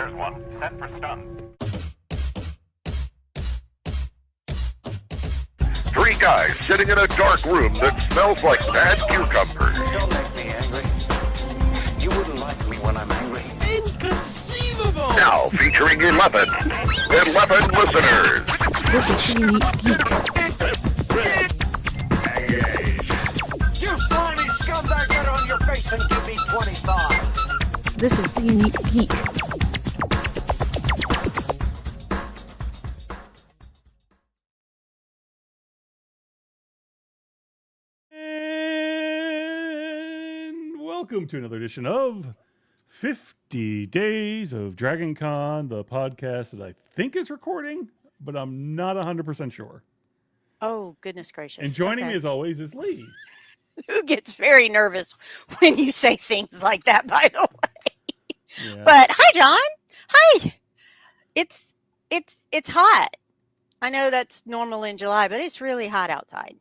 There's one. Set for stun. Three guys sitting in a dark room that smells like bad cucumbers. Don't make me angry. You wouldn't like me when I'm angry. Inconceivable! Now featuring 11 listeners. This is the Unique Geek. You slimy scumbag, get on your face and give me 25. This is the Unique Geek. And welcome to another edition of 50 Days of Dragon Con, the podcast that I think is recording, but I'm not 100% sure. Oh, goodness gracious. And joining me as always is Leigh. Who gets very nervous when you say things like that, by the way. Yeah. But hi, John. Hi. It's hot. I know that's normal in July, but it's really hot outside,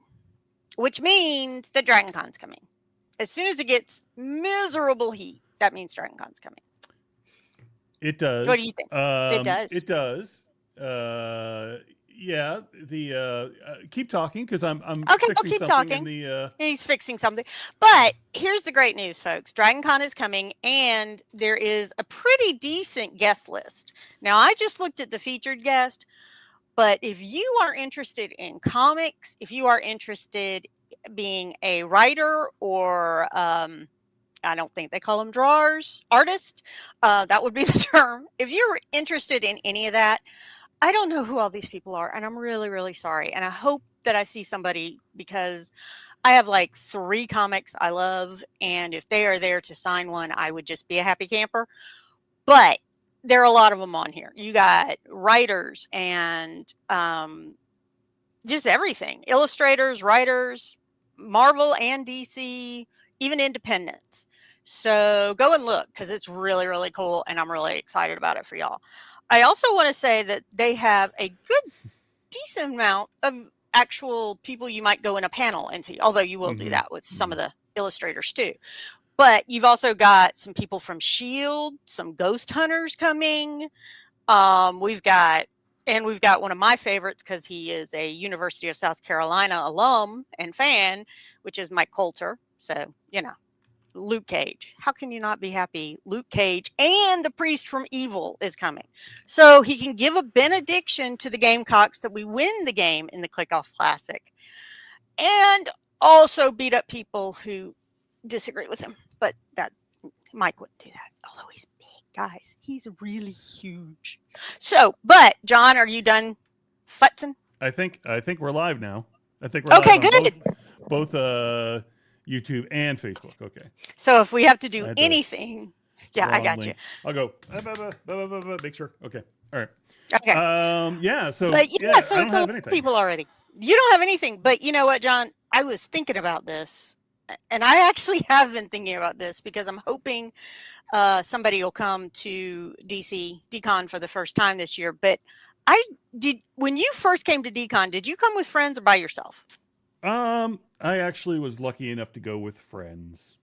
which means the Dragon Con's coming. As soon as it gets miserable heat, that means Dragon Con's coming. It does. What do you think? It does. It does. Yeah. Keep talking because I'm Okay, I'll fixing keep something talking. in the. He's fixing something. But here's the great news, folks. Dragon Con is coming, and there is a pretty decent guest list. Now, I just looked at the featured guest, but if you are interested in comics, if you are interested being a writer or I don't think they call them drawers, artist, that would be the term. If you're interested in any of that, I don't know who all these people are, and I'm really, really sorry. And I hope that I see somebody because I have like 3 comics I love, and if they are there to sign one, I would just be a happy camper. But there are a lot of them on here. You got writers and just everything. Illustrators, writers, Marvel and DC, even independents. So go and look because it's really, really cool, and I'm really excited about it for y'all. I also want to say that they have a good, decent amount of actual people you might go in a panel and see, although you will do that with some of the illustrators too. But you've also got some people from S.H.I.E.L.D., some ghost hunters coming. We've got one of my favorites because he is a University of South Carolina alum and fan, which is Mike Coulter. So, Luke Cage. How can you not be happy? Luke Cage and the priest from Evil is coming. So he can give a benediction to the Gamecocks that we win the game in the Click-Off Classic. And also beat up people who disagree with him. But that Mike wouldn't do that. Although he's big, guys. He's really huge. So, but John, are you done futzing? I think we're live now. I think we're okay, live on good. Both YouTube and Facebook. Okay. So if we have to do anything, I got you. I'll go. Make sure. Okay. All right. Okay. Yeah. So. But yeah, so I it's don't a have lot anything. of people already. You don't have anything, but you know what, John? I was thinking about this, and I actually have been thinking about this because I'm hoping somebody will come to DCon for the first time this year. But when you first came to DCon, did you come with friends or by yourself? I actually was lucky enough to go with friends.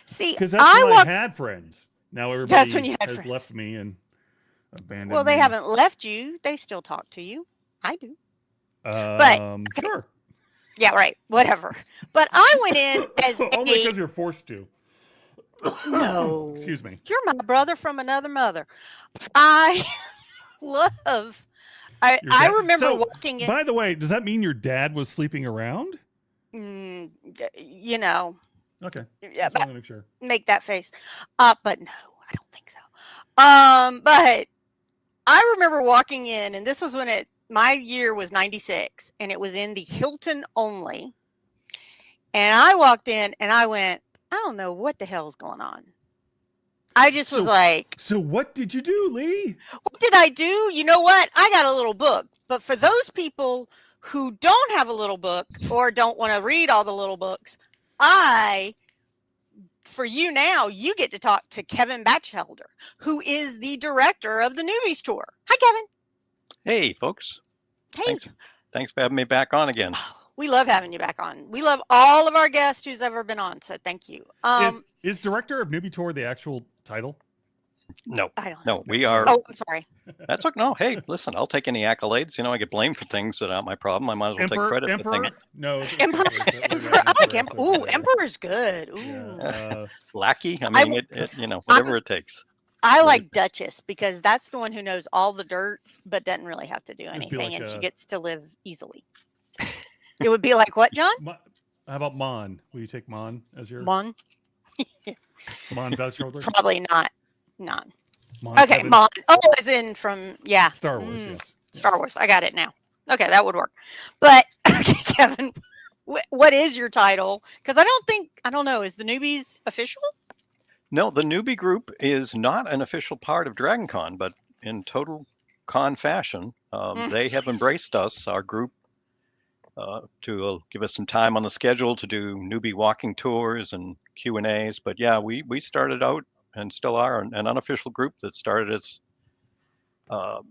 See, because that's when I had friends. Now everybody has friends. left me and abandoned. Well, they me. haven't left you. They still talk to you. I do. Sure. Yeah, right. Whatever. But I went in as only because you're forced to. No. Excuse me. You're my brother from another mother. I love. I remember walking in. By the way, does that mean your dad was sleeping around? Okay. Yeah, but make sure. Make that face. But no, I don't think so. But I remember walking in, and this was when my year was 96, and it was in the Hilton only. And I walked in, and I went, I don't know what the hell's going on. I just was like. So what did you do, Leigh? What did I do? You know what? I got a little book. But for those people who don't have a little book or don't want to read all the little books, for you now, you get to talk to Kevin Bachelder, who is the director of the Newbies tour. Hi, Kevin. Hey, folks. Hey. Thanks for having me back on again. We love having you back on. We love all of our guests who's ever been on, so thank you. Is director of Newbie Tour the actual title? No, I don't know. no, we are. Oh, I'm sorry. That's okay. No, hey, listen, I'll take any accolades. I get blamed for things that aren't my problem. I might as well take credit for Emperor? things. No, it's Emperor. Star Wars. Emperor. I like Emperor. so Ooh, yeah. Emperor's good. Ooh. Yeah. Lackey. I I mean, w- whatever it takes. I Whatever like it takes. Duchess because that's the one who knows all the dirt but doesn't really have to do be anything, like, and she gets to live easily. It would be like what, John? How about Mon? Will you take Mon as your Mon? Mon Bachelder? Probably not. None. Mon Okay, Kevin? Mon. Oh, as in from Star Wars, Mm, yes. Star Wars. I got it now. Okay, that would work. But okay, Kevin, what is your title? Because I don't know. Is the Newbies official? No, the newbie group is not an official part of Dragon Con, but in total con fashion, they have embraced us, our group, to give us some time on the schedule to do newbie walking tours and Q&As. But yeah, we started out and still are an unofficial group that started as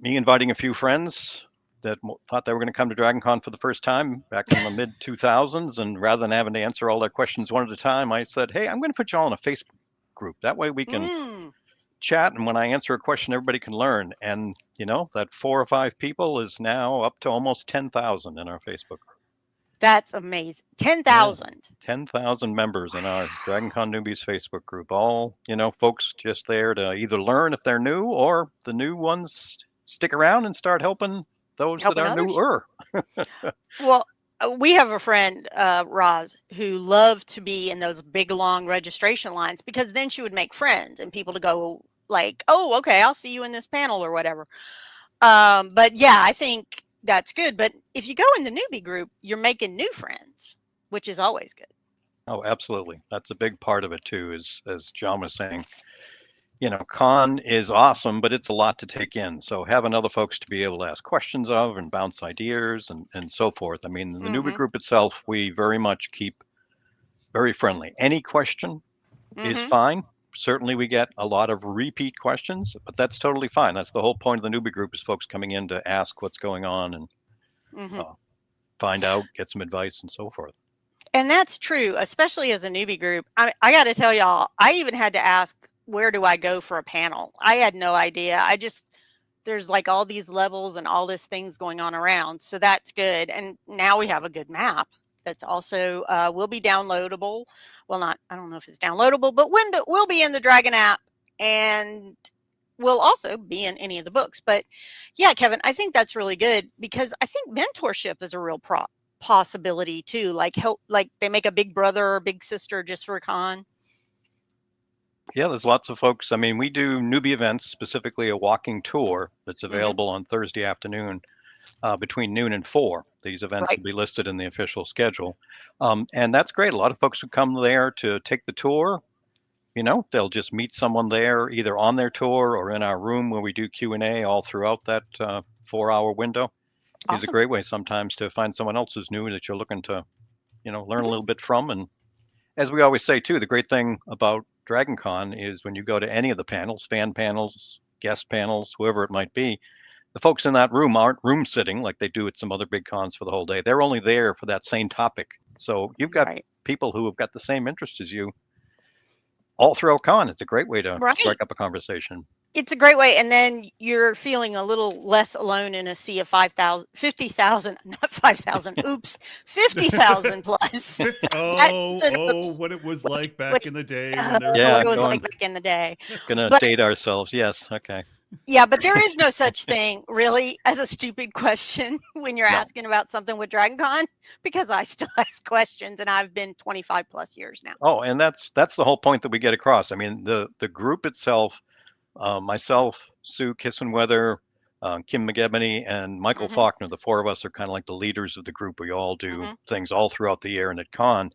me inviting a few friends that thought they were going to come to Dragon Con for the first time back in the mid 2000s. And rather than having to answer all their questions one at a time, I said, hey, I'm going to put you all in a Facebook group. That way we can chat. And when I answer a question, everybody can learn. And, that 4 or 5 people is now up to almost 10,000 in our Facebook group. That's amazing. 10,000. 10,000 members in our Dragon Con Newbies Facebook group. All, folks just there to either learn if they're new, or the new ones stick around and start helping those that are others? newer. Well, we have a friend, Roz, who loved to be in those big, long registration lines because then she would make friends and people to go like, oh, okay, I'll see you in this panel or whatever. But yeah, I think that's good. But if you go in the newbie group, you're making new friends, which is always good. Oh, absolutely. That's a big part of it too, as John was saying. Con is awesome, but it's a lot to take in. So having other folks to be able to ask questions of and bounce ideas and so forth. I mean, the newbie group itself, we very much keep very friendly. Any question is fine. Certainly we get a lot of repeat questions, but that's totally fine. That's the whole point of the newbie group, is folks coming in to ask what's going on and find out, get some advice and so forth. And that's true, especially as a newbie group. I got to tell y'all, I even had to ask, where do I go for a panel? I had no idea. There's like all these levels and all these things going on around. So that's good. And now we have a good map that's also will be downloadable. Well, I don't know if it's downloadable, but will be in the Dragon app and will also be in any of the books. But yeah, Kevin, I think that's really good because I think mentorship is a real possibility too. Like help, like they make a big brother or big sister just for a con. Yeah, there's lots of folks. I mean, we do newbie events, specifically a walking tour that's available on Thursday afternoon between noon and 4. These events will be listed in the official schedule. And that's great. A lot of folks who come there to take the tour, they'll just meet someone there either on their tour or in our room where we do Q&A all throughout that 4-hour window. Awesome. Is a great way sometimes to find someone else who's new that you're looking to, learn a little bit from. And as we always say, too, the great thing about Dragon Con is when you go to any of the panels, fan panels, guest panels, whoever it might be, the folks in that room aren't room sitting like they do at some other big cons for the whole day. They're only there for that same topic. So you've got people who have got the same interest as you all throughout con. It's a great way to strike up a conversation. It's a great way. And then you're feeling a little less alone in a sea of 50,000, not 5,000. Oops, 50,000 plus. What it was like back in the day. What it was like back in the day. Gonna date ourselves. Yes. Okay. Yeah, but there is no such thing really as a stupid question when you're asking about something with Dragon Con, because I still ask questions and I've been 25 plus years now. Oh, and that's the whole point that we get across. I mean, the group itself, myself, Sue Kissenweather, Kim McGebney, and Michael Faulkner, the 4 of us are kind of like the leaders of the group. We all do things all throughout the year and at con.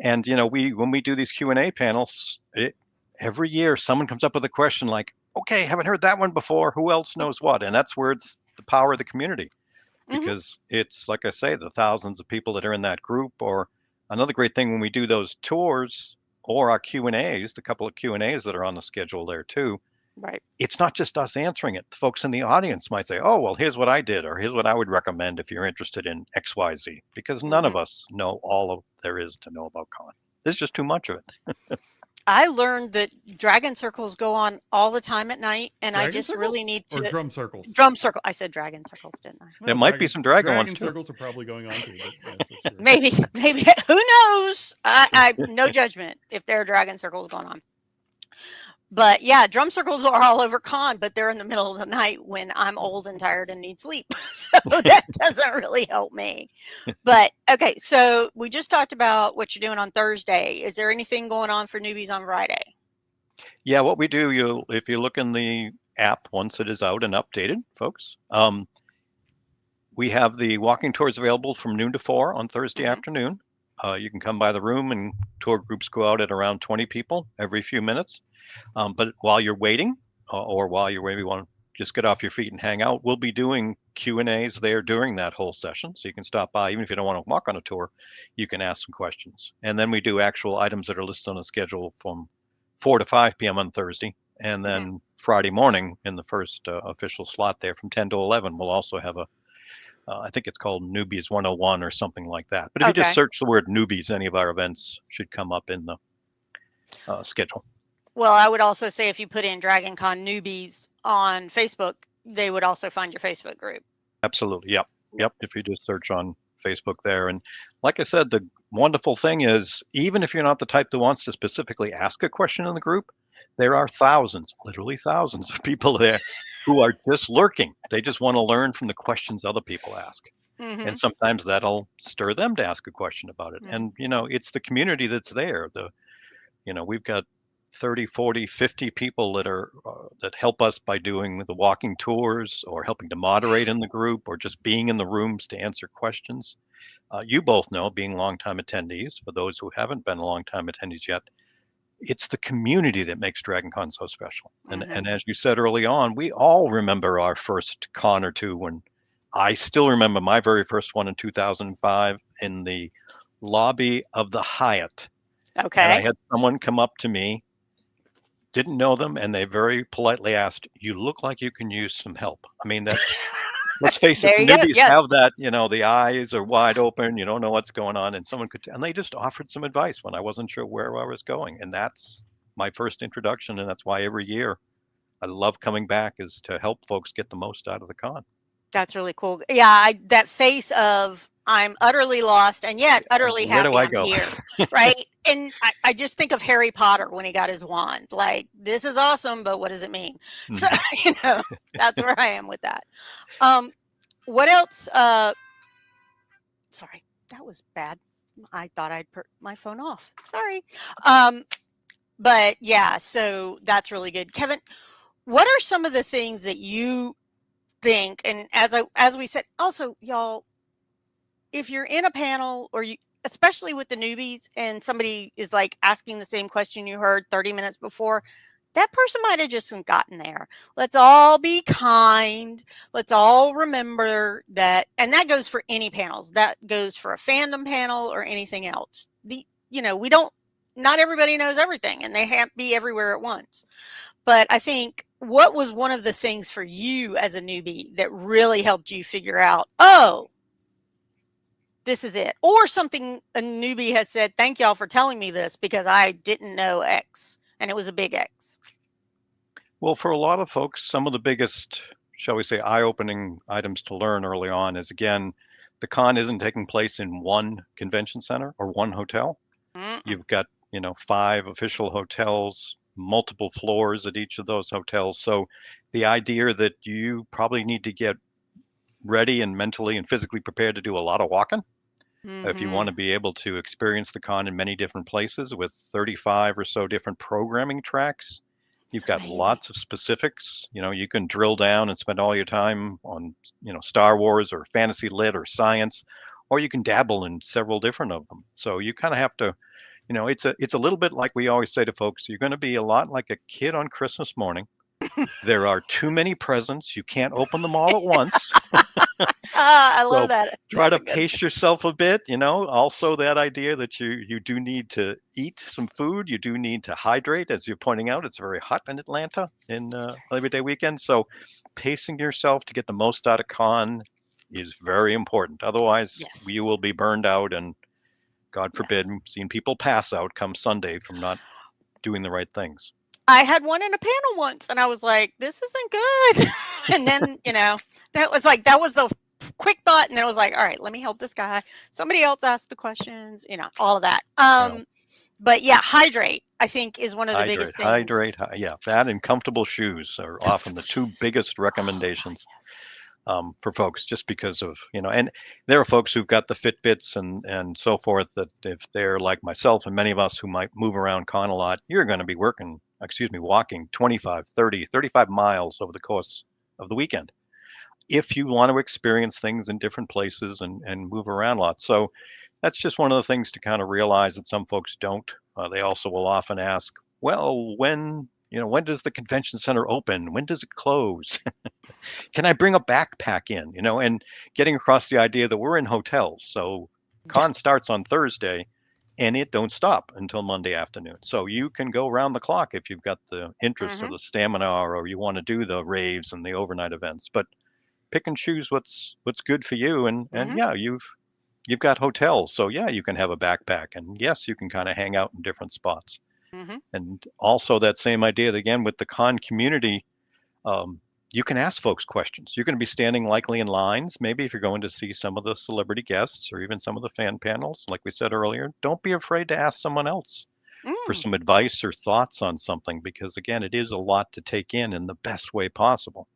And, when we do these Q&A panels, every year someone comes up with a question like, okay, haven't heard that one before. Who else knows what? And that's where it's the power of the community, because it's, like I say, the thousands of people that are in that group. Or another great thing when we do those tours or our Q&As, the couple of Q&As that are on the schedule there too. Right. It's not just us answering it. The folks in the audience might say, oh, well, here's what I did, or here's what I would recommend if you're interested in XYZ, because none of us know all of there is to know about con. There's just too much of it. I learned that dragon circles go on all the time at night, and I Dragon just circles really need or to drum circles? drum circle. I said dragon circles, didn't I? There might be some dragon ones, too. circles are probably going on too, but yes, that's true. Maybe, who knows? I no judgment if there are dragon circles going on. But yeah, drum circles are all over con, but they're in the middle of the night when I'm old and tired and need sleep. So that doesn't really help me. But okay, so we just talked about what you're doing on Thursday. Is there anything going on for newbies on Friday? Yeah, what we do, if you look in the app once it is out and updated, folks, we have the walking tours available from noon to 4 on Thursday afternoon. You can come by the room, and tour groups go out at around 20 people every few minutes. But while you're waiting, or while you're maybe want to just get off your feet and hang out, we'll be doing Q&As there during that whole session. So you can stop by, even if you don't want to walk on a tour, you can ask some questions. And then we do actual items that are listed on the schedule from 4 to 5 p.m. on Thursday. And then Friday morning, in the first official slot there from 10 to 11, we'll also have I think it's called Newbies 101 or something like that. But if you just search the word Newbies, any of our events should come up in the schedule. Well, I would also say if you put in Dragon Con Newbies on Facebook, they would also find your Facebook group. Absolutely. Yep. If you just search on Facebook there. And like I said, the wonderful thing is, even if you're not the type that wants to specifically ask a question in the group, there are thousands, literally thousands of people there who are just lurking. They just want to learn from the questions other people ask. And sometimes that'll stir them to ask a question about it. And, it's the community that's there. We've got 30, 40, 50 people that are that help us by doing the walking tours, or helping to moderate in the group, or just being in the rooms to answer questions. You both know, being longtime attendees, for those who haven't been longtime attendees yet, it's the community that makes Dragon Con so special. And as you said early on, we all remember our first con or two. When I still remember my very first one in 2005 in the lobby of the Hyatt. Okay. And I had someone come up to me, didn't know them, and they very politely asked, "You look like you can use some help." I mean, let's face it, the newbies have that, the eyes are wide open, you don't know what's going on, and someone and they just offered some advice when I wasn't sure where I was going. And that's my first introduction, and that's why every year I love coming back, is to help folks get the most out of the con. That's really cool. Yeah, that face of I'm utterly lost and yet utterly happy Where do I I'm go? here, right? And I just think of Harry Potter when he got his wand. Like, this is awesome, but what does it mean? So, that's where I am with that. What else? Sorry, that was bad. I thought I'd put my phone off. Sorry. But yeah, so that's really good. Kevin, what are some of the things that you think, and as we said, also, y'all, if you're in a panel, or you, especially with the newbies, and somebody is like asking the same question you heard 30 minutes before, that person might have just gotten there. Let's all be kind. Let's all remember that. And that goes for any panels. That goes for a fandom panel or anything else. Not everybody knows everything, and they can't be everywhere at once. But I think, what was one of the things for you as a newbie that really helped you figure out, oh, this is it? Or something a newbie has said, thank y'all for telling me this, because I didn't know X, and it was a big X. Well, for a lot of folks, some of the biggest, shall we say, eye-opening items to learn early on is, again, the con isn't taking place in one convention center or one hotel. You've got, 5 official hotels, multiple floors at each of those hotels. So the idea that you probably need to get ready and mentally and physically prepared to do a lot of walking, if you want to be able to experience the con in many different places with 35 or so different programming tracks. You've got lots of specifics. You can drill down and spend all your time on, Star Wars or fantasy lit or science, or you can dabble in several different of them. So you kind of have to, it's a little bit like we always say to folks, you're going to be a lot like a kid on Christmas morning. There are too many presents. You can't open them all at once. I love that. Try to pace yourself a bit, Also that idea that you do need to eat some food. You do need to hydrate. As you're pointing out, it's very hot in Atlanta in Labor Day weekend. So pacing yourself to get the most out of con is very important. Otherwise, you will be burned out, and God forbid, seeing people pass out come Sunday from not doing the right things. I had one in a panel once, and I was like, "This isn't good." And then, that was the quick thought, and then I was like, "All right, let me help this guy." Somebody else asked the questions, all of that. But yeah, hydrate, I think, is one of the biggest things. Hydrate. Yeah, that and comfortable shoes are often the two biggest recommendations for folks, just because of, and there are folks who've got the Fitbits and so forth that if they're like myself and many of us who might move around con a lot, you're going to be walking 25, 30, 35 miles over the course of the weekend if you want to experience things in different places and move around a lot. So that's just one of the things to kind of realize that some folks don't. They also will often ask, well, when does the convention center open? When does it close? Can I bring a backpack in? And getting across the idea that we're in hotels. So con starts on Thursday and it don't stop until Monday afternoon. So you can go around the clock if you've got the interest or the stamina, or you want to do the raves and the overnight events. But pick and choose what's good for you. And yeah, you've got hotels. So yeah, you can have a backpack, and yes, you can kind of hang out in different spots. And also that same idea again with the con community, you can ask folks questions. You're going to be standing likely in lines. Maybe if you're going to see some of the celebrity guests or even some of the fan panels, like we said earlier, don't be afraid to ask someone else for some advice or thoughts on something, because again, it is a lot to take in the best way possible.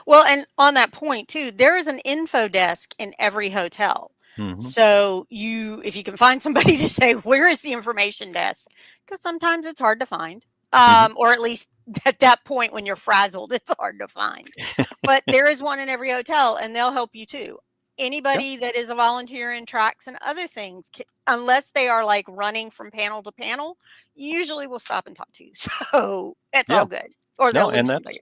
Well, and on that point too, there is an info desk in every hotel. So if you can find somebody to say, where is the information desk? Because sometimes it's hard to find, or at least at that point when you're frazzled, it's hard to find. But there is one in every hotel, and they'll help you too. Anybody that is a volunteer in tracks and other things, unless they are like running from panel to panel, usually will stop and talk to you. So it's all good. Or and that's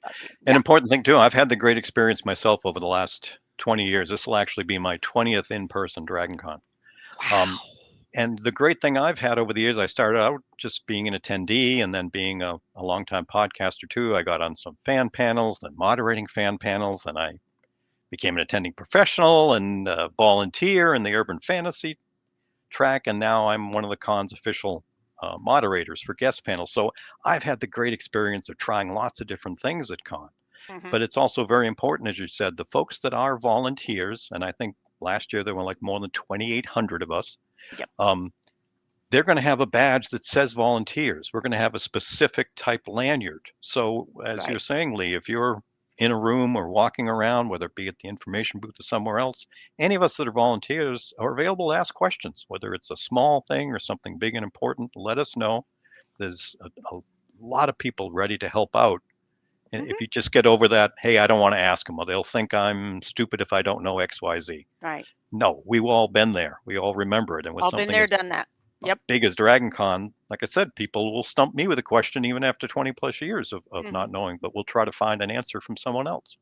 an important thing too. I've had the great experience myself over the last 20 years. This will actually be my 20th in-person Dragon Con. Wow. And the great thing I've had over the years, I started out just being an attendee and then being a longtime podcaster too. I got on some fan panels, then moderating fan panels, and I became an attending professional and volunteer in the urban fantasy track. And now I'm one of the con's official moderators for guest panels. So I've had the great experience of trying lots of different things at con. But it's also very important, as you said, the folks that are volunteers, and I think last year there were like more than 2,800 of us. They're going to have a badge that says volunteers. We're going to have a specific type lanyard. So as you're saying, Leigh, if you're in a room or walking around, whether it be at the information booth or somewhere else, any of us that are volunteers are available to ask questions, whether it's a small thing or something big and important. Let us know. There's a lot of people ready to help out. And if you just get over that, hey, I don't want to ask them, or they'll think I'm stupid if I don't know X, Y, Z. Right. No, we've all been there. We all remember it. And with all been there, done that. Yep. Big as Dragon Con, like I said, people will stump me with a question even after 20 plus years of not knowing, but we'll try to find an answer from someone else.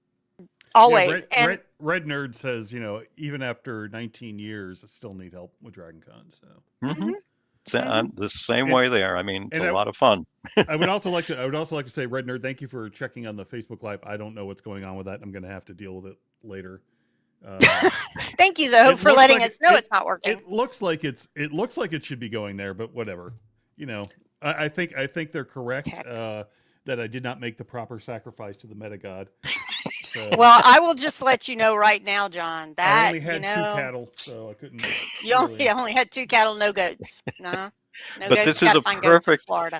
Always. Yeah, Red Nerd says, even after 19 years, I still need help with Dragon Con. So. The same way there. I mean, it's a lot of fun. I would also like to say, Red Nerd, thank you for checking on the Facebook Live. I don't know what's going on with that. I'm going to have to deal with it later. Thank you though for letting us know it's not working. It looks like it should be going there, but whatever. I think they're correct that I did not make the proper sacrifice to the meta god. So, well, I will just let you know right now, John, that I only had 2 cattle, so I couldn't. You only had 2 cattle, no goats. No. No but goats.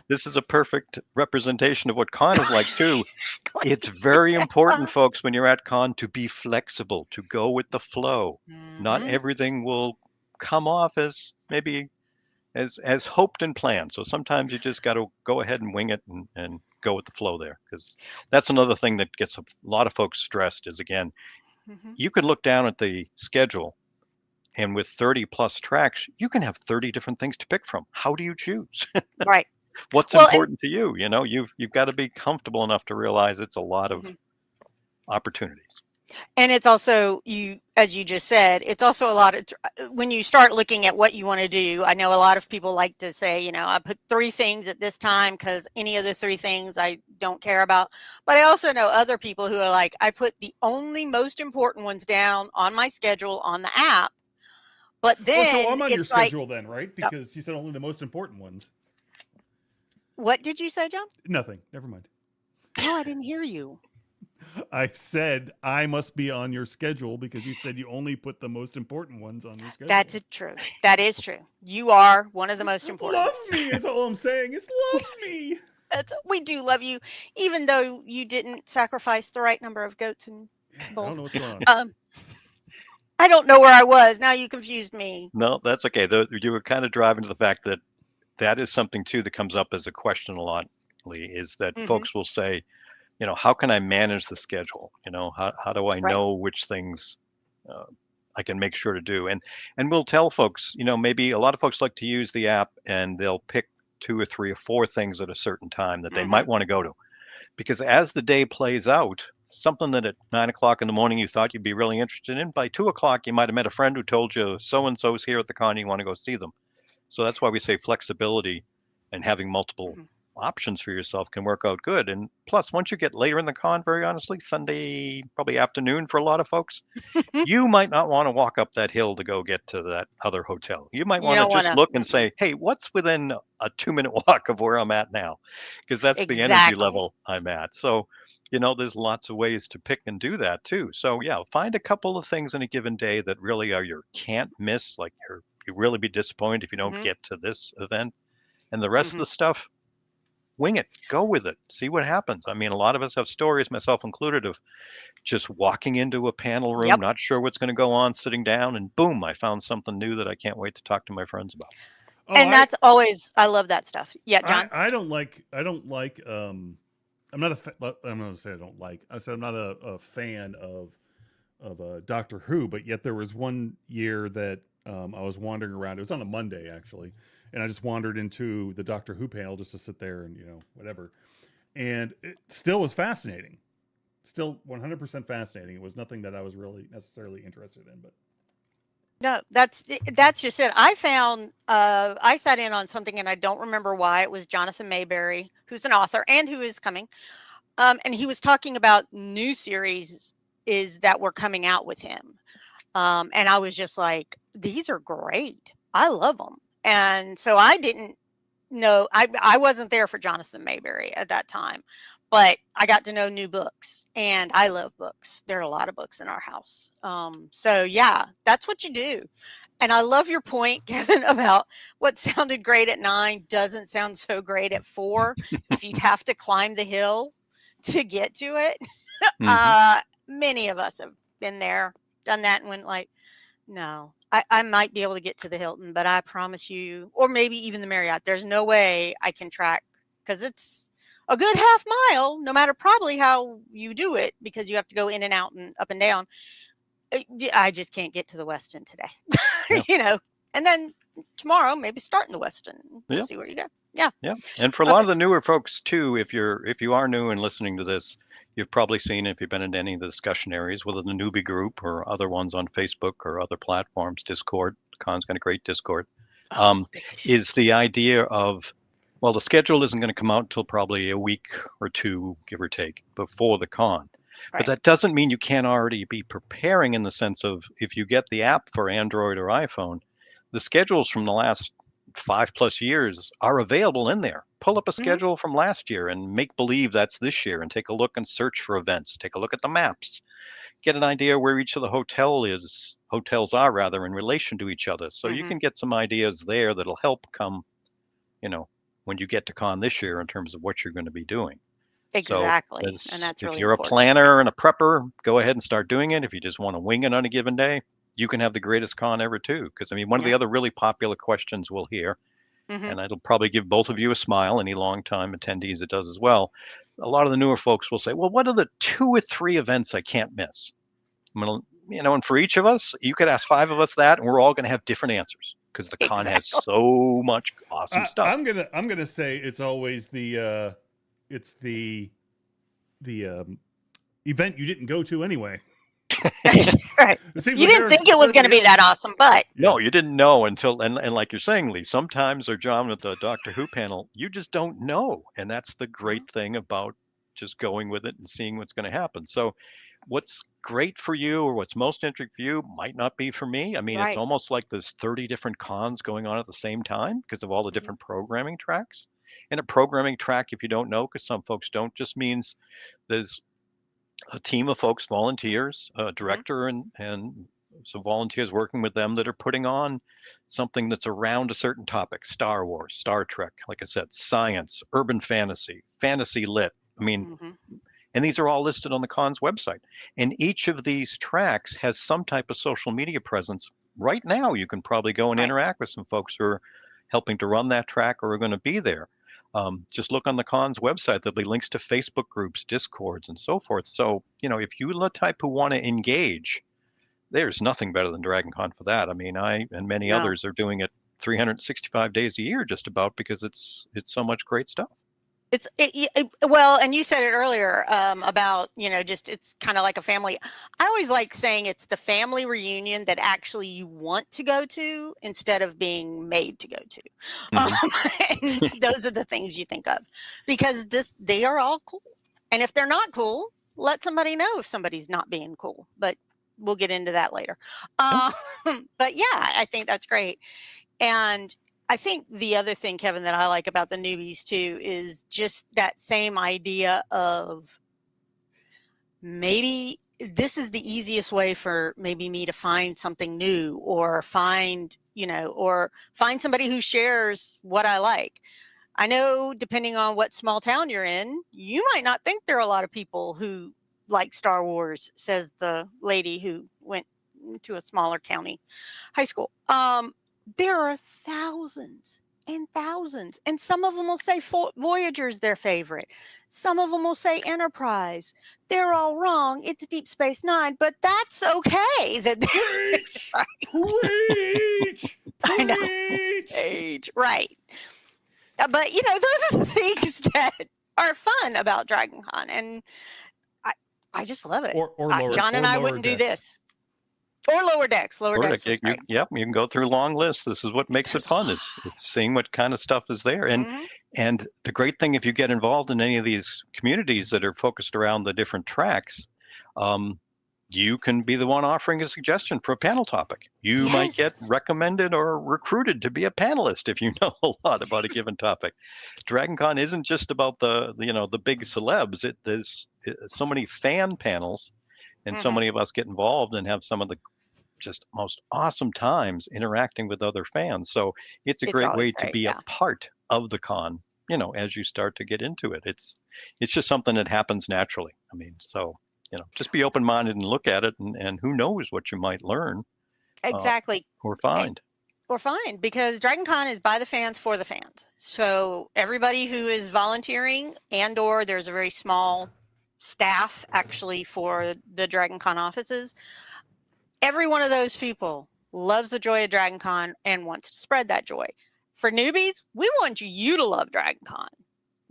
This is a perfect representation of what con is like too. It's very important, folks, when you're at con to be flexible, to go with the flow. Not everything will come off as maybe as hoped and planned. So sometimes you just got to go ahead and wing it and go with the flow there, because that's another thing that gets a lot of folks stressed is, again, you could look down at the schedule, and with 30 plus tracks, you can have 30 different things to pick from. How do you choose? Right. What's important to you? You've got to be comfortable enough to realize it's a lot of opportunities. And it's also, as you just said, it's also a lot of, when you start looking at what you want to do, I know a lot of people like to say, I put 3 things at this time because any other 3 things I don't care about. But I also know other people who are like, I put the only most important ones down on my schedule on the app. But then so I'm on your schedule then, right? Because you said only the most important ones. What did you say, John? Nothing. Never mind. No, I didn't hear you. I said I must be on your schedule because you said you only put the most important ones on your schedule. That's true. That is true. You are one of the most important. Love me is all I'm saying. Is love me. We do love you, even though you didn't sacrifice the right number of goats and I bulls. don't know what's going on. I don't know where I was. Now you confused me. No, that's okay. You were kind of driving to the fact that that is something too that comes up as a question a lot, Lee, is that folks will say, how can I manage the schedule? How do I know which things I can make sure to do? And we'll tell folks, maybe a lot of folks like to use the app and they'll pick 2 or 3 or 4 things at a certain time that they might want to go to. Because as the day plays out, something that at 9 o'clock in the morning you thought you'd be really interested in, by 2 o'clock you might have met a friend who told you so-and-so's here at the con, you want to go see them. So that's why we say flexibility and having multiple options for yourself can work out good. And plus, once you get later in the con, very honestly, Sunday, probably afternoon for a lot of folks, you might not want to walk up that hill to go get to that other hotel. You might want to just look and say, hey, what's within a 2-minute walk of where I'm at now? Because that's the energy level I'm at. So, there's lots of ways to pick and do that too. So yeah, find a couple of things in a given day that really are your can't miss, like you really be disappointed if you don't get to this event. And the rest of the stuff, wing it, go with it, see what happens. I mean, a lot of us have stories, myself included, of just walking into a panel room, not sure what's going to go on, sitting down, and boom, I found something new that I can't wait to talk to my friends about. And that's always, I love that stuff. Yeah, John. I don't like. I'm not I'm going to say I don't like. I said I'm not a fan of Doctor Who, but yet there was one year that I was wandering around. It was on a Monday actually, and I just wandered into the Doctor Who panel just to sit there and whatever. And it still was fascinating, still 100% fascinating. It was nothing that I was really necessarily interested in, but. No, that's just it. I found I sat in on something and I don't remember why. It was Jonathan Mayberry, who's an author and who is coming, and he was talking about new series that were coming out with him, and I was just like, these are great. I love them, and so I didn't know. I wasn't there for Jonathan Mayberry at that time, but I got to know new books, and I love books. There are a lot of books in our house. So yeah, that's what you do. And I love your point, Kevin, about what sounded great at 9 doesn't sound so great at 4 if you'd have to climb the hill to get to it. Many of us have been there, done that, and went like, no, I might be able to get to the Hilton, but I promise you, or maybe even the Marriott, there's no way I can track, because it's a good half mile, no matter probably how you do it, because you have to go in and out and up and down. I just can't get to the Westin today, and then tomorrow, maybe start in the Westin. We'll see where you go. Yeah. And for a lot of the newer folks too, if you are new and listening to this, you've probably seen, if you've been in any of the discussion areas, whether the Newbie group or other ones on Facebook or other platforms, Discord, Con's got a great Discord, is the idea of, well, the schedule isn't going to come out until probably a week or 2, give or take, before the con. But that doesn't mean you can't already be preparing, in the sense of, if you get the app for Android or iPhone, the schedules from the last 5+ years are available in there. Pull up a schedule from last year and make believe that's this year, and take a look and search for events. Take a look at the maps. Get an idea where each of the hotels are rather in relation to each other. So you can get some ideas there that'll help come, when you get to con this year, in terms of what you're going to be doing. Exactly. So and that's really if you're important. a planner and a prepper, go ahead and start doing it. If you just want to wing it on a given day, you can have the greatest con ever too. Because one of the other really popular questions we'll hear, and it'll probably give both of you a smile, any longtime attendees it does as well. A lot of the newer folks will say, well, what are the 2 or 3 events I can't miss? And for each of us, you could ask 5 of us that, and we're all going to have different answers, because the con has so much awesome stuff. I'm gonna say it's always the event you didn't go to anyway. Right. You didn't think it was going to be that awesome, but no, you didn't know until, and like you're saying, Lee, sometimes, or John, with the Doctor Who panel, you just don't know, and that's the great thing about just going with it and seeing what's going to happen. So what's great for you, or what's most interesting for you, might not be for me. It's almost like there's 30 different cons going on at the same time because of all the different programming tracks. And a programming track, if you don't know, because some folks don't, just means there's a team of folks, volunteers, a director, and some volunteers working with them that are putting on something that's around a certain topic: Star Wars, Star Trek, like I said, science, urban fantasy, fantasy lit. I mean, and these are all listed on the con's website. And each of these tracks has some type of social media presence. Right now, you can probably go and interact with some folks who are helping to run that track or are going to be there. Just look on the con's website. There'll be links to Facebook groups, Discords, and so forth. So, if you're the type who want to engage, there's nothing better than Dragon Con for that. I mean, I and many others are doing it 365 days a year just about, because it's so much great stuff. Well, and you said it earlier about, just it's kind of like a family. I always like saying it's the family reunion that actually you want to go to instead of being made to go to. And those are the things you think of, because they are all cool. And if they're not cool, let somebody know if somebody's not being cool. But we'll get into that later. But yeah, I think that's great. And I think the other thing, Kevin, that I like about the newbies too is just that same idea of maybe this is the easiest way for maybe me to find something new, or find somebody who shares what I like. I know depending on what small town you're in, you might not think there are a lot of people who like Star Wars, says the lady who went to a smaller county high school. There are thousands and thousands, and some of them will say Voyager's their favorite. Some of them will say Enterprise. They're all wrong. It's Deep Space Nine, but that's okay. Preach! Preach! I know. Preach! Right. But those are the things that are fun about Dragon Con, and I just love it. Or lower, John and I wouldn't do this. Or lower decks. Lower decks. Yep, you can go through long lists. This is what makes it fun, is seeing what kind of stuff is there. And the great thing, if you get involved in any of these communities that are focused around the different tracks, you can be the one offering a suggestion for a panel topic. You might get recommended or recruited to be a panelist if you know a lot about a given topic. Dragon Con isn't just about the big celebs. There's so many fan panels, and so many of us get involved and have some of the just most awesome times interacting with other fans. So it's a great way to be a part of the con, as you start to get into it. It's just something that happens naturally. I mean, so, just be open-minded and look at it, and who knows what you might learn. Exactly. Or find. Because Dragon Con is by the fans for the fans. So everybody who is volunteering, or there's a very small staff actually for the Dragon Con offices, every one of those people loves the joy of Dragon Con and wants to spread that joy. For newbies, we want you to love Dragon Con,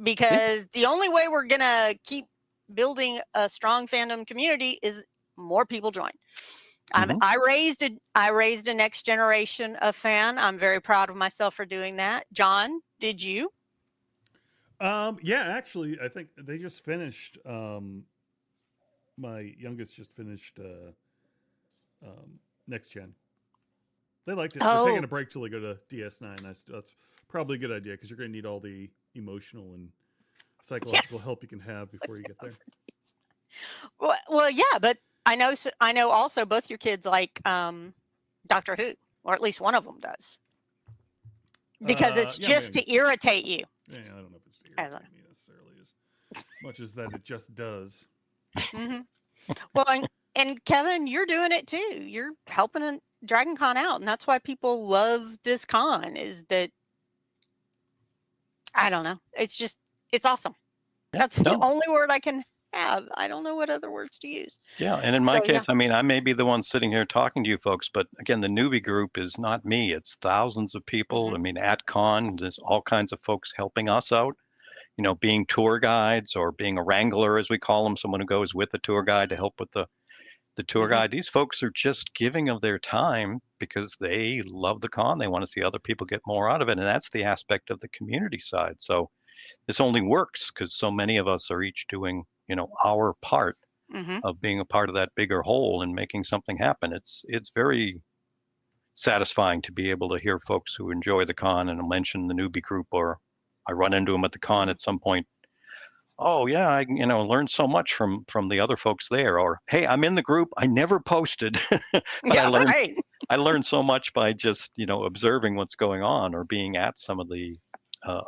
because the only way we're going to keep building a strong fandom community is more people join. I raised a next generation of fan. I'm very proud of myself for doing that. John, did you? Yeah, actually, I think they just finished. My youngest just finished Next Gen. They liked it. They're taking a break till they go to DS9. That's probably a good idea, because you're going to need all the emotional and psychological help you can have before you get there. Well, yeah, but I know also both your kids like Doctor Who, or at least one of them does, because it's just to irritate you. Yeah, I don't know if it's to irritate me necessarily as much as that it just does. Well, and Kevin, you're doing it too. You're helping Dragon Con out, and that's why people love this con. Is that, I don't know. It's awesome. That's the only word I can have. I don't know what other words to use. Yeah, and in my case, I mean, I may be the one sitting here talking to you folks, but again, the newbie group is not me. It's thousands of people. I mean, at con, there's all kinds of folks helping us out. Being tour guides, or being a wrangler, as we call them, someone who goes with the tour guide to help with the tour guide. These folks are just giving of their time because they love the con. They want to see other people get more out of it. And that's the aspect of the community side. So this only works because so many of us are each doing, our part of being a part of that bigger whole and making something happen. It's very satisfying to be able to hear folks who enjoy the con and mention the newbie group or I run into them at the con at some point. Oh yeah, I learned so much from the other folks there. Or hey, I'm in the group. I never posted, but Yeah, right. I learned so much by just observing what's going on or being at some of the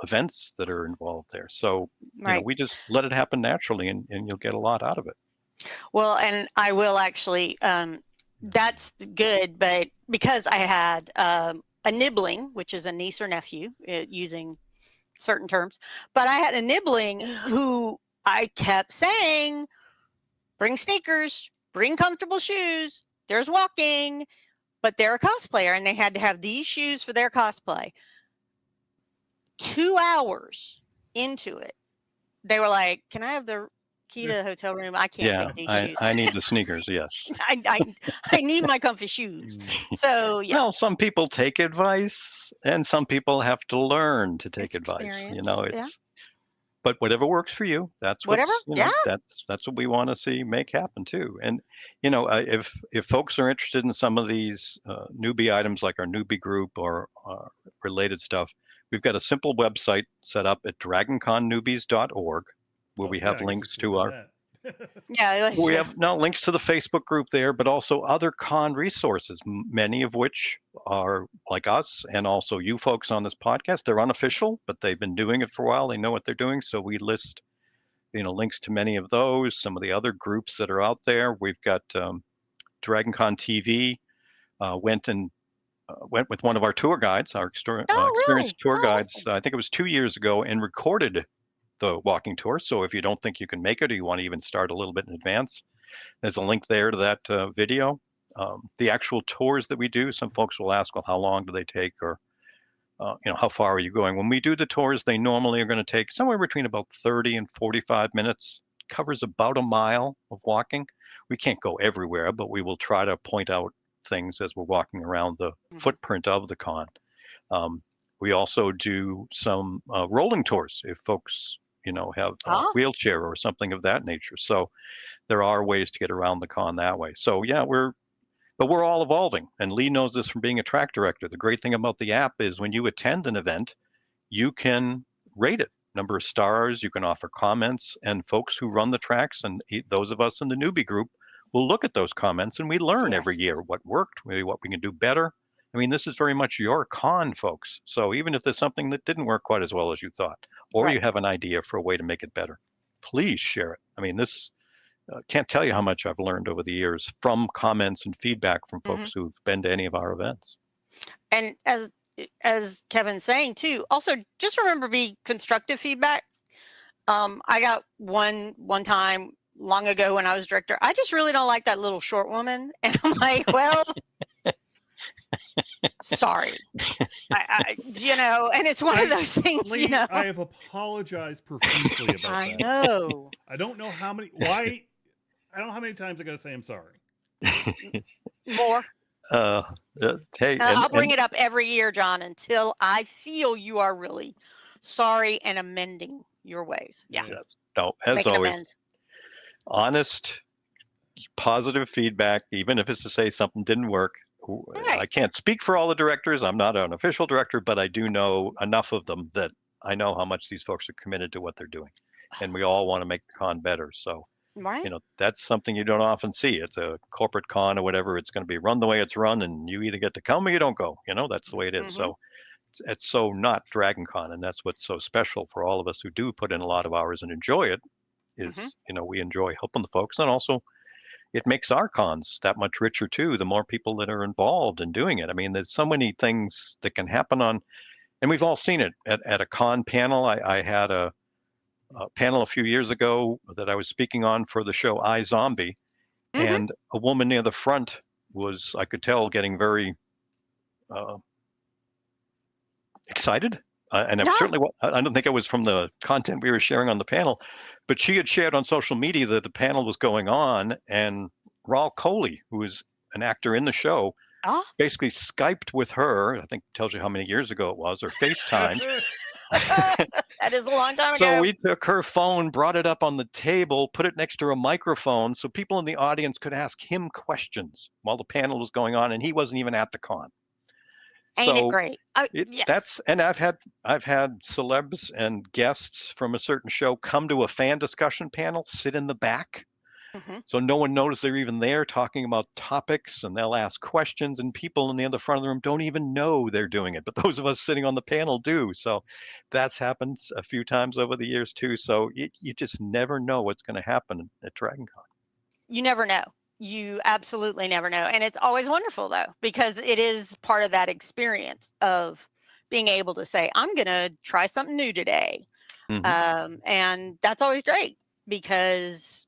events that are involved there. So Right. we just let it happen naturally, and you'll get a lot out of it. Well, and I will actually, that's good, but because I had a nibbling, which is a niece or nephew, using certain terms, but I had a nibbling who I kept saying, bring sneakers, bring comfortable shoes, there's walking, but they're a cosplayer and they had to have these shoes for their cosplay. 2 hours into it, they were like, can I have the key to the hotel room? I can't take these shoes. I need the sneakers. Yes. I need my comfy shoes. So yeah. Well, some people take advice, and some people have to learn to take It's advice. experience, It's yeah. but whatever works for you. That's Whatever, yeah. That's what we want to see make happen too. And if folks are interested in some of these newbie items like our newbie group or related stuff, we've got a simple website set up at dragonconnewbies.org where we have links to our. Yeah, We have links to the Facebook group there, but also other con resources, many of which are like us and also you folks on this podcast. They're unofficial, but they've been doing it for a while. They know what they're doing. So we list, links to many of those, some of the other groups that are out there. We've got Dragon Con TV went with one of our tour guides, our experienced tour guides. Awesome. I think it was 2 years ago, and recorded the walking tour. So if you don't think you can make it, or you want to even start a little bit in advance, there's a link there to that video. The actual tours that we do, some folks will ask, well, how long do they take, or how far are you going? When we do the tours, they normally are going to take somewhere between about 30 and 45 minutes. Covers about a mile of walking. We can't go everywhere, but we will try to point out things as we're walking around the footprint of the con. We also do some rolling tours if folks have a wheelchair or something of that nature. So there are ways to get around the con that way. So yeah, we're all evolving, and Leigh knows this from being a track director. The great thing about the app is when you attend an event, you can rate it, number of stars, you can offer comments, and folks who run the tracks and those of us in the newbie group will look at those comments, and we learn every year what worked, maybe what we can do better. I mean, this is very much your con, folks. So even if there's something that didn't work quite as well as you thought, or you have an idea for a way to make it better, please share it. I mean, this can't tell you how much I've learned over the years from comments and feedback from folks who've been to any of our events. And as Kevin's saying too, also just remember, be constructive feedback. I got one time long ago when I was director. I just really don't like that little short woman, and I'm like, well. Sorry, I and it's one of those things, Leigh, I have apologized profusely about that. I know. I don't know how many. Why? I don't know how many times I got to say I'm sorry. More. Hey, I'll bring it up every year, Jon, until I feel you are really sorry and amending your ways. Yeah. No, as Make an always, amends. honest, positive feedback, even if it's to say something didn't work. I can't speak for all the directors. I'm not an official director, but I do know enough of them that I know how much these folks are committed to what they're doing, and we all want to make the con better. So, that's something you don't often see. It's a corporate con or whatever. It's going to be run the way it's run, and you either get to come or you don't go. That's the way it is. So it's so not Dragon Con, and that's what's so special for all of us who do put in a lot of hours and enjoy it. Is we enjoy helping the folks, and also it makes our cons that much richer too, the more people that are involved in doing it. I mean, there's so many things that can happen on, and we've all seen it at a con panel. I had a panel a few years ago that I was speaking on for the show iZombie, and a woman near the front was, I could tell, getting very excited. And certainly, I don't think it was from the content we were sharing on the panel, but she had shared on social media that the panel was going on, and Raul Coley, who is an actor in the show, basically Skyped with her. I think tells you how many years ago it was, or FaceTime. That is a long time ago. So we took her phone, brought it up on the table, put it next to a microphone so people in the audience could ask him questions while the panel was going on, and he wasn't even at the con. Ain't it So great? Yes. that's, and I've had celebs and guests from a certain show come to a fan discussion panel, sit in the back. hmm So no one knows they're even there talking about topics, and they'll ask questions, and people in the other front of the room don't even know they're doing it. But those of us sitting on the panel do. So that's happened a few times over the years too. So you just never know what's going to happen at Dragon Con. You never know. You absolutely never know. And it's always wonderful though, because it is part of that experience of being able to say, I'm going to try something new today. And that's always great because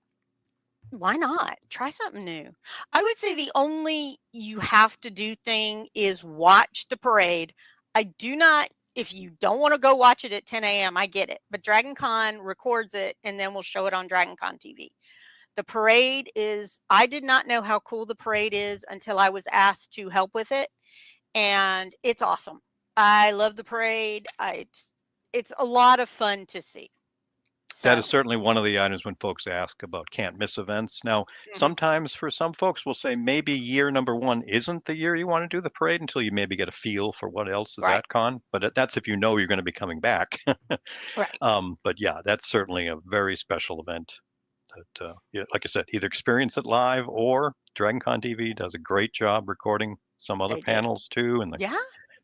why not try something new? I would say the only you have to do thing is watch the parade. I do not, if you don't want to go watch it at 10 a.m., I get it. But Dragon Con records it and then we'll show it on Dragon Con TV. The parade is, I did not know how cool the parade is until I was asked to help with it. And it's awesome. I love the parade. It's a lot of fun to see. That So, is certainly one of the items when folks ask about can't miss events. Now, sometimes for some folks, we'll say maybe year number one isn't the year you want to do the parade until you maybe get a feel for what else is Right. at con. But that's if you know you're going to be coming back. right. But yeah, that's certainly a very special event that, like I said, either experience it live or Dragon Con TV does a great job recording some other They do. panels too, and the Yeah.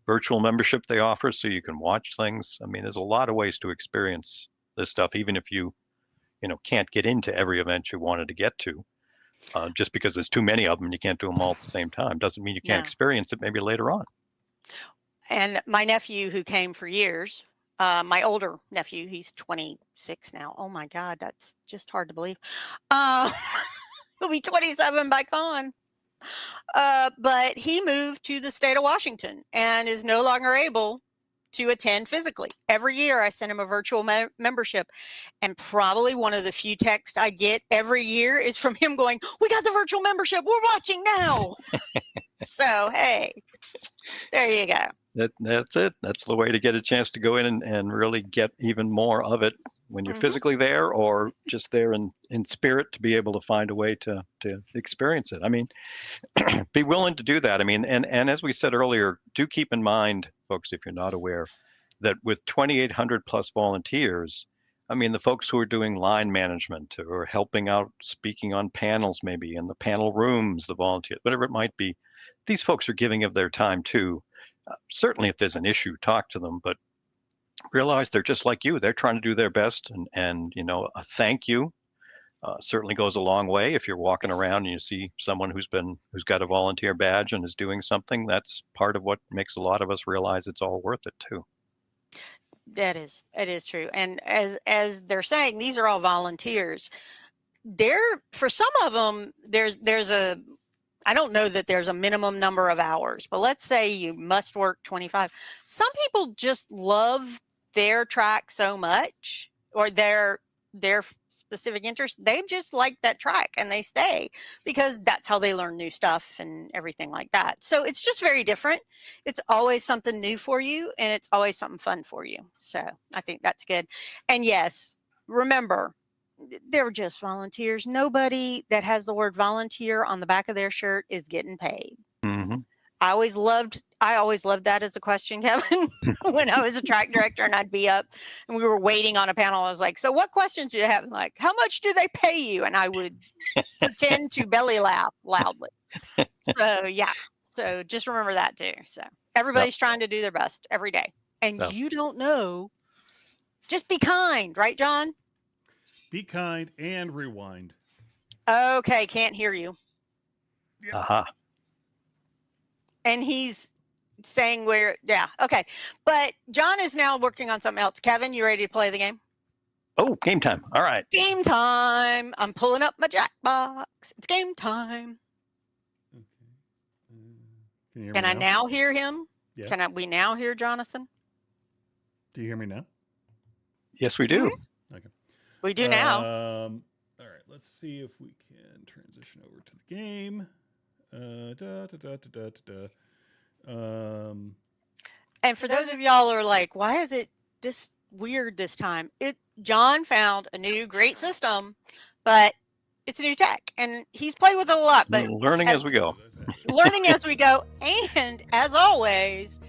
virtual membership they offer so you can watch things. I mean, there's a lot of ways to experience this stuff, even if you can't get into every event you wanted to get to. Just because there's too many of them and you can't do them all at the same time doesn't mean you can't No. experience it maybe later on. And my nephew who came for years, my older nephew, he's 26 now. Oh my God, that's just hard to believe. He'll be 27 by con. But he moved to the state of Washington and is no longer able to attend physically. Every year I send him a virtual membership, and probably one of the few texts I get every year is from him going, "We got the virtual membership. We're watching now." So, hey, there you go. That's it. That's the way to get a chance to go in and really get even more of it when you're physically there, or just there in spirit to be able to find a way to experience it. I mean, be willing to do that. I mean, and as we said earlier, do keep in mind, folks, if you're not aware, that with 2,800 plus volunteers, I mean, the folks who are doing line management or helping out, speaking on panels, maybe in the panel rooms, the volunteers, whatever it might be, these folks are giving of their time too. Certainly if there's an issue, talk to them, but realize they're just like you. They're trying to do their best, and a thank you certainly goes a long way. If you're walking around and you see someone who's got a volunteer badge and is doing something, that's part of what makes a lot of us realize it's all worth it too. It is true. And as they're saying, these are all volunteers. For some of them, I don't know that there's a minimum number of hours, but let's say you must work 25. Some people just love their track so much, or their specific interest. They just like that track and they stay because that's how they learn new stuff and everything like that. So it's just very different. It's always something new for you, and it's always something fun for you. So I think that's good. And yes, remember, they're just volunteers. Nobody that has the word volunteer on the back of their shirt is getting paid. I always loved that as a question, Kevin, when I was a track director and I'd be up and we were waiting on a panel. I was like, "So what questions do you have?" And like, "How much do they pay you?" And I would pretend to belly laugh loudly. So yeah. So just remember that too. So everybody's trying to do their best every day. And you don't know. Just be kind, right, John? Be kind and rewind. Okay, can't hear you. Aha. And he's saying okay. But John is now working on something else. Kevin, you ready to play the game? Oh, game time. All right. Game time. I'm pulling up my Jackbox. It's game time. Okay. Can I now hear him? Yeah. Can we now hear Jonathan? Do you hear me now? Yes, we do. Okay. We do now. All right. Let's see if we can transition over to the game. And for those of y'all who are like, why is it this weird this time? John found a new great system, but it's new tech, and he's played with it a lot. But Learning as we go. Learning as we go, and as always,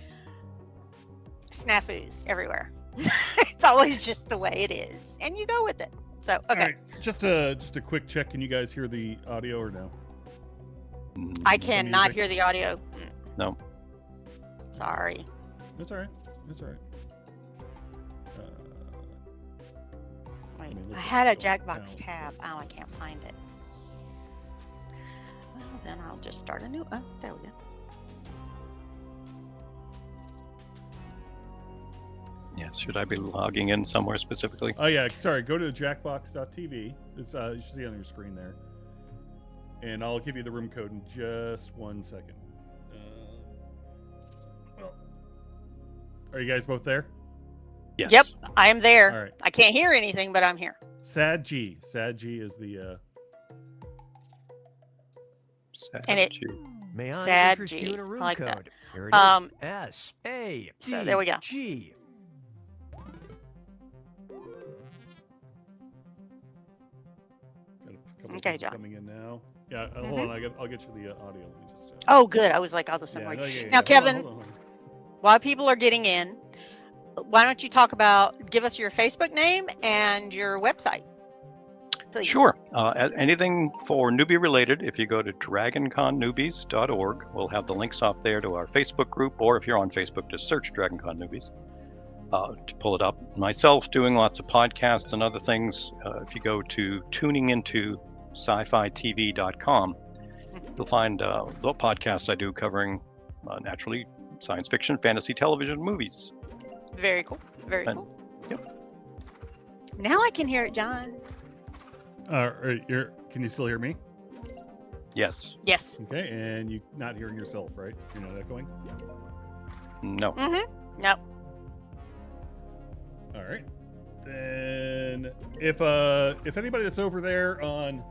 snafus everywhere. It's always just the way it is, and you go with it. So okay, All right, just a quick check. Can you guys hear the audio or no? I cannot hear the audio. No. Sorry. That's all right. That's all right. Wait, me look I at had a the Jackbox account. tab. Oh, I can't find it. Well, then I'll just start a new. Oh, there we go. Yes. Should I be logging in somewhere specifically? Oh yeah, sorry. Go to jackbox.tv. It's you should see it on your screen there, and I'll give you the room code in just 1 second. Well, are you guys both there? Yes. Yep, I am there. All right. I can't hear anything, but I'm here. Sad G is the. And it- May I Sad interest G. you in a room I like that. code? Here it is. Um, S-A-D-G. so there we go. Got a couple Okay, people John. coming in now. Yeah, hold on. I'll get you the audio. Let me just. Oh, good. I was like, oh, the same yeah, way. no, yeah, Now, yeah. Hold on, Kevin, hold on. while people are getting in, why don't you talk about, give us your Facebook name and your website, please. Sure. Anything for newbie related, if you go to dragonconNewbies.org, we'll have the links off there to our Facebook group, or if you're on Facebook, just search Dragon Con Newbies to pull it up. Myself doing lots of podcasts and other things. If you go to tuningintosci-fi-tv.com, you'll find the podcasts I do covering naturally science fiction, fantasy, television, movies. Very cool. Very And- cool. Yep. Now I can hear it, John. Can you still hear me? Yes. Yes. Okay, and you not hearing yourself, right? You're not echoing. No. Mm-hmm. Nope. All right. Then if anybody that's over there on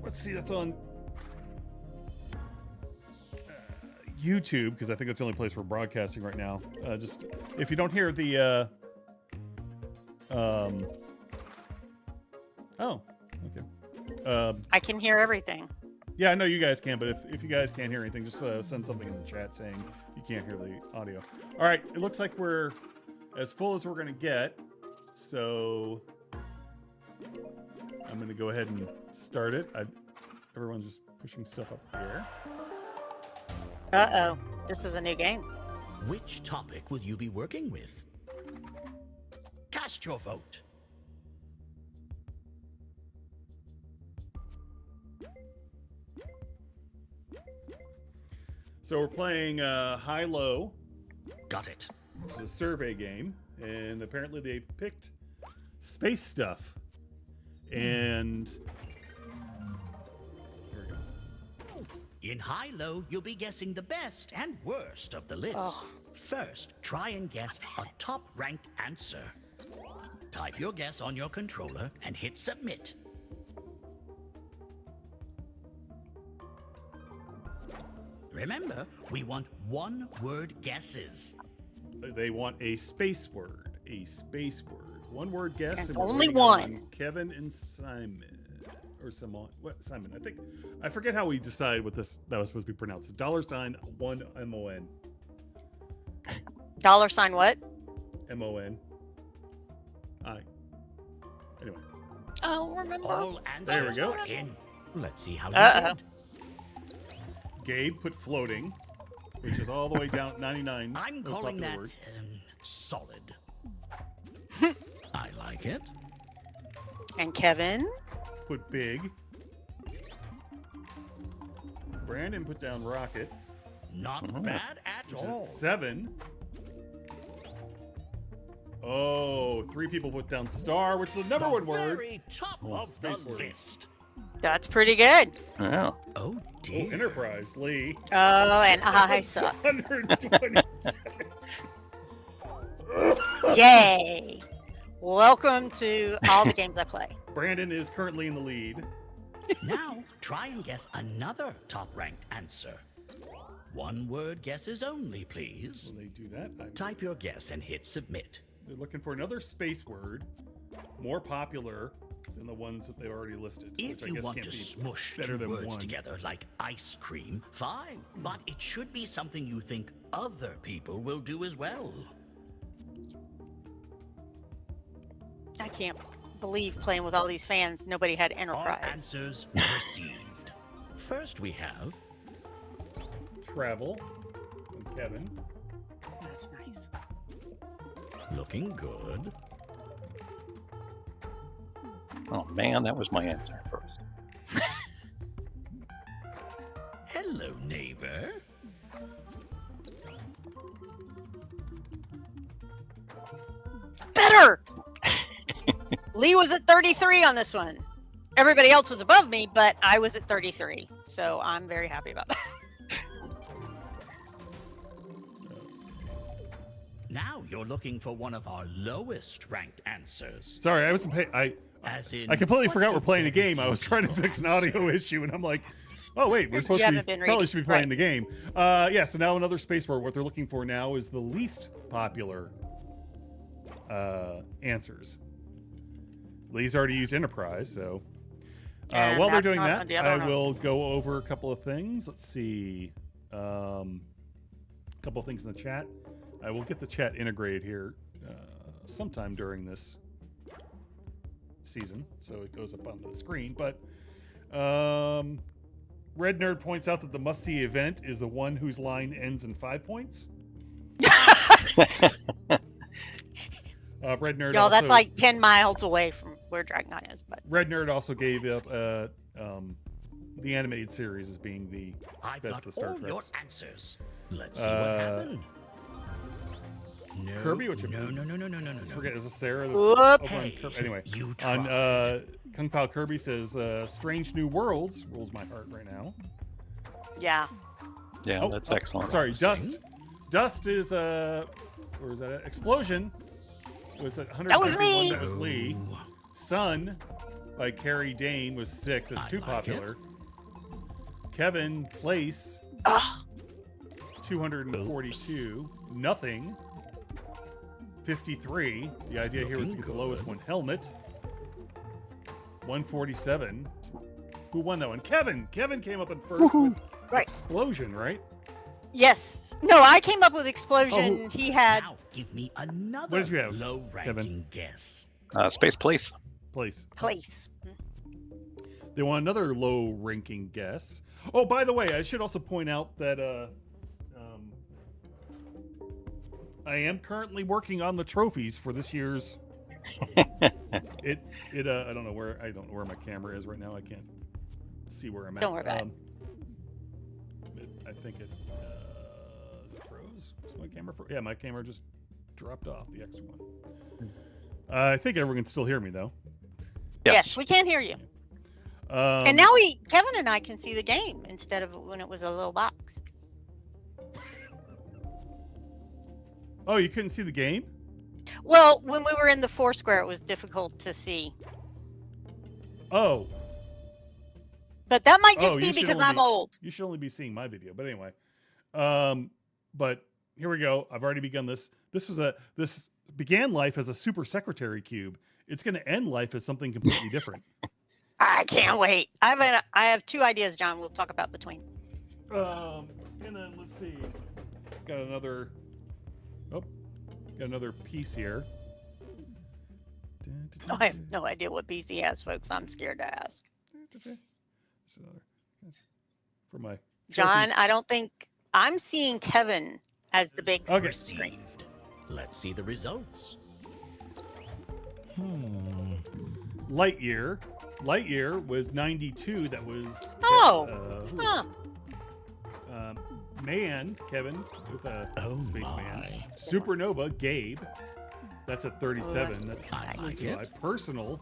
let's see, that's on YouTube, because I think that's the only place we're broadcasting right now. Just if you don't hear the oh, okay. I can hear everything. Yeah, I know you guys can, but if you guys can't hear anything, just send something in the chat saying you can't hear the audio. All right, it looks like we're as full as we're going to get, so I'm going to go ahead and start it. Everyone's just pushing stuff up here. Uh-oh. This is a new game. Which topic will you be working with? Cast your vote. So we're playing high-low, Got it. which is a survey game, and apparently they picked space stuff. And here we go. In high-low, you'll be guessing the best and worst of the list. Oh. First, try and guess a top-ranked answer. Type your guess on your controller and hit submit. Remember, we want one-word guesses. They want a space word. A space word. One word guess. It's and we're only waiting on one. Kevin and Simon. Or Simon. What? Simon. I forget how we decided what that was supposed to be pronounced. It's $1MON. $ what? MON. Anyway. Oh, remember. All answers There we go. are in. Let's see how you Uh-oh. did. Gabe put floating, which is all the way down 99. I'm most calling popular that word. solid. I like it. And Kevin. Put big. Brandon put down rocket, Not bad at which is all. at 7. Oh, 3 people put down star, which is the number The one word. very top Oh, of the space word. list. That's pretty good. Yeah. Oh Oh, dear. Enterprise, Lee. Oh, and I suck. 120. Yay. Welcome to all the games I play. Brandon is currently in the lead. Now, try and guess another top-ranked answer. One-word guesses only, please. When they do that, Type your guess and hit submit. they're looking for another space word, more popular. than the ones that they've already listed. If which I you guess want can't to be smush better two than words one. together like ice cream, fine. But it should be something you think other people will do as well. I can't believe playing with all these fans. Nobody had All Enterprise. answers received. First we have Travel from Kevin. That's nice. looking good. Oh man, that was my answer first. Hello, neighbor. Better! Lee was at 33 on this one. Everybody else was above me, but I was at 33. So I'm very happy about that. Now you're looking for one of our lowest ranked answers. Sorry, I wasn't paying. As in, I completely what forgot we're did playing a very game. I was few trying to people fix an answer? audio issue, and I'm like, oh wait, we're You supposed to haven't be been probably reading. should be playing Right. the game. Yeah. So now another space bar. What they're looking for now is the least popular answers. Lee's already used Enterprise, so And while they're that's doing not that, on the other I one. will go over a couple of things. Let's see, a couple of things in the chat. I will get the chat integrated here sometime during this season, so it goes up on the screen. But Red Nerd points out that the must-see event is the one whose line ends in 5 points. Red Nerd. Y'all, also, that's like 10 miles away from where Dragon Con is. But Red Nerd also gave up the animated series as being the I've best got of Star all your Treks. answers. Let's see what happened. No, Kirby, what's your no, pick? no, no, no, no, no, no. I forget, is it Sarah that's Whoop. over on Hey, Kirby? Anyway, you on tried. Kung Pao Kirby says, Strange New Worlds rules my heart right now. yeah. Yeah, that's excellent. Sorry, Promising. Dust is, where is that? Explosion was at 100. That was me. That was Lee. Sun by Carrie Dane was 6. It's I too like popular. Kevin Place, Ugh. 242. Nothing. 53. The idea here was to get the lowest one. Helmet. 147. Who won that one? Kevin. Kevin came up in first with Right. Explosion, right? Yes. No, I came up with Explosion. Oh. He had. Now give me another What did you have, low-ranking Kevin? guess. Space Place. Place. Place. They want another low-ranking guess. Oh, by the way, I should also point out that I am currently working on the trophies for this year's. I don't know where my camera is right now. I can't see where I'm at. Don't worry about it. I think it is it froze. Is my camera froze? Yeah, my camera just dropped off. The extra one. I think everyone can still hear me though. Yes, we can't hear you. And now Kevin and I can see the game instead of when it was a little box. Oh, you couldn't see the game? Well, when we were in the Foursquare, it was difficult to see. Oh, But that might just Oh, be you should because only I'm be- old. you should only be seeing my video. But anyway, but here we go. I've already begun this. This began life as a super secretary cube. It's going to end life as something completely different. I can't wait. I have 2 ideas, John. We'll talk about between. And then let's see. Got another piece here. Oh, I have no idea what piece he has, folks. I'm scared to ask. This is another for my John, trophies. I don't think I'm seeing Kevin as the big Okay. screen. Received. Let's see the results. Lightyear. Lightyear was 92. That was Oh. who Huh. Man, Kevin with a Oh spaceman. my. Supernova, Gabe. That's at 37. That's I like pretty high. it. Personal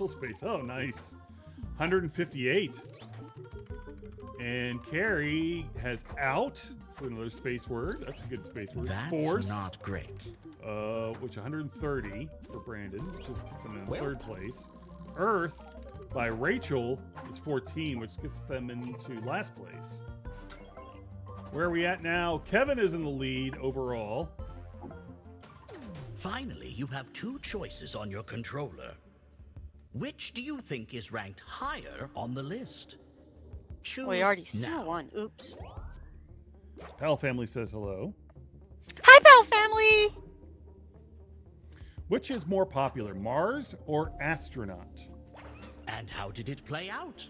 space. Oh, nice. 158. And Carrie has out for another space word. That's a good space word. That's Force, not great. which 130 for Brandon, which just gets them in Well. third place. Earth by Rachel is 14, which gets them into last place. Where are we at now? Kevin is in the lead overall. Finally, you have 2 choices on your controller. Which do you think is ranked higher on the list? Choose We already saw now. one. Oops. Pal Family says hello. Hi, Pal Family. Which is more popular, Mars or astronaut? And how did it play out?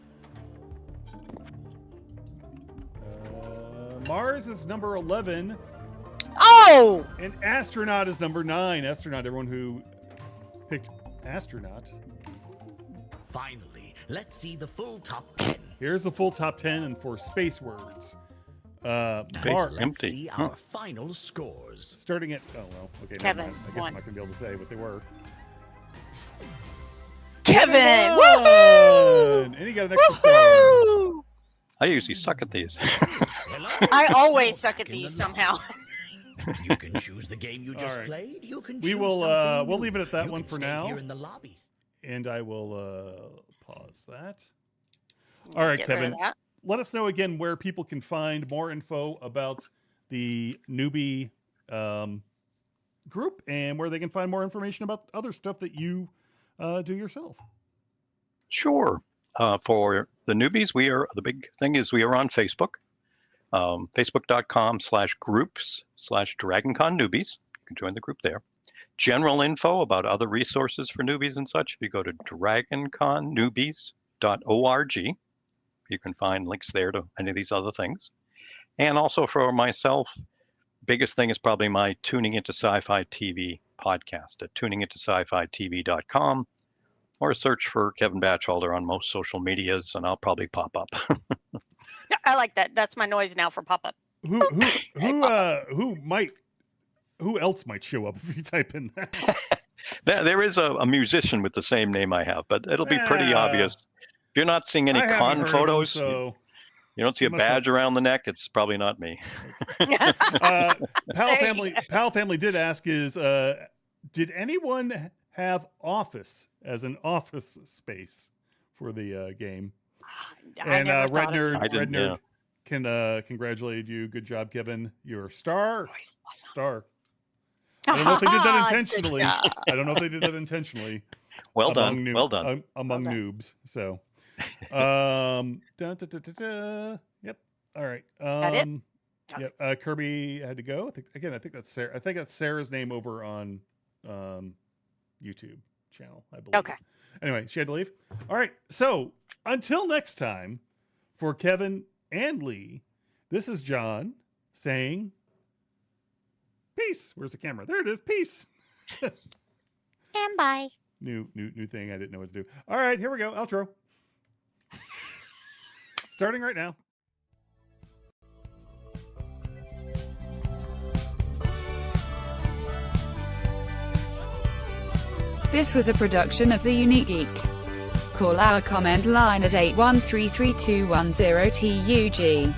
Mars is number 11, Oh! and astronaut is number 9. Astronaut, everyone who picked astronaut. Finally, let's see the full top 10. Here's the full top 10, and for space words. And Mars, let's empty. see our final scores. starting at, oh well, okay, never Kevin, mind. I guess one. I'm not going to be able to say what they were. Kevin! Won! Woohoo! And he got an extra star. Woohoo! I usually suck at these. Hello. I always suck at In the these lobby. somehow. You can choose the game you just All right. played. You can We choose will, something we'll new. leave it at that You one can for stay now. Here in the lobbies. And I will pause that. All right, Get rid of Kevin. that. Let us know again where people can find more info about the newbie group and where they can find more information about other stuff that you do yourself. Sure. For the newbies, the big thing is we are on Facebook, facebook.com/groups/Dragon Con Newbies. You can join the group there. General info about other resources for newbies and such, if you go to dragonconnewbies.org, you can find links there to any of these other things. And also for myself, biggest thing is probably my Tuning Into Sci-Fi TV podcast at tuningintoscifitv.com, or search for Kevin Bachelder on most social medias, and I'll probably pop up. Yeah, I like that. That's my noise now for pop-up. Who else might show up if you type in that? There is a musician with the same name I have, but it'll be pretty Yeah. obvious. If you're not seeing any I haven't con heard of photos, him, so you don't see a must have- badge around the neck, it's probably not me. Pal There you Family did ask did anyone have Office as an office space for the game? I And never Red thought of Nerd, it. I didn't, yeah. can congratulate you. Good job, Kevin. You're a star. Noise. Awesome. Star. I don't know if they did that Good intentionally. job. I don't know if they did that intentionally. Well among done. Well done. Among Well noobs. So, yep. All right. That it? Yep. Kirby had to go. I think that's Sarah. I think that's Sarah's name over on YouTube channel, I believe. Okay. Anyway, she had to leave. All right. So until next time, for Kevin and Lee, this is John saying peace. Where's the camera? There it is. Peace. And bye. New thing. I didn't know what to do. All right, here we go. Outro. Starting right now. This was a production of The Unique Geek. Call our comment line at 8133210TUG.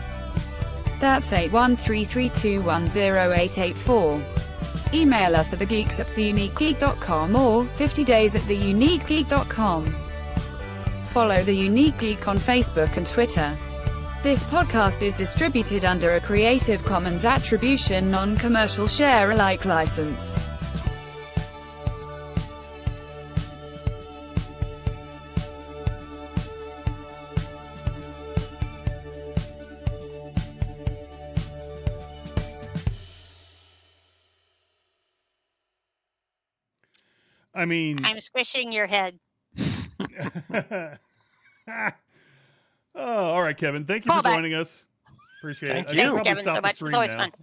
That's 81332108884. Email us at thegeeks@theuniquegeek.com or 50days@theuniquegeek.com. Follow The Unique Geek on Facebook and Twitter. This podcast is distributed under a Creative Commons Attribution Non-Commercial Share-alike license. I mean, I'm squishing your head. oh, all right, Kevin. Thank you for Callback. joining us. Appreciate Thank it. I you. should Thanks, probably Kevin, stop so the much. It's stream always now. fun. I'll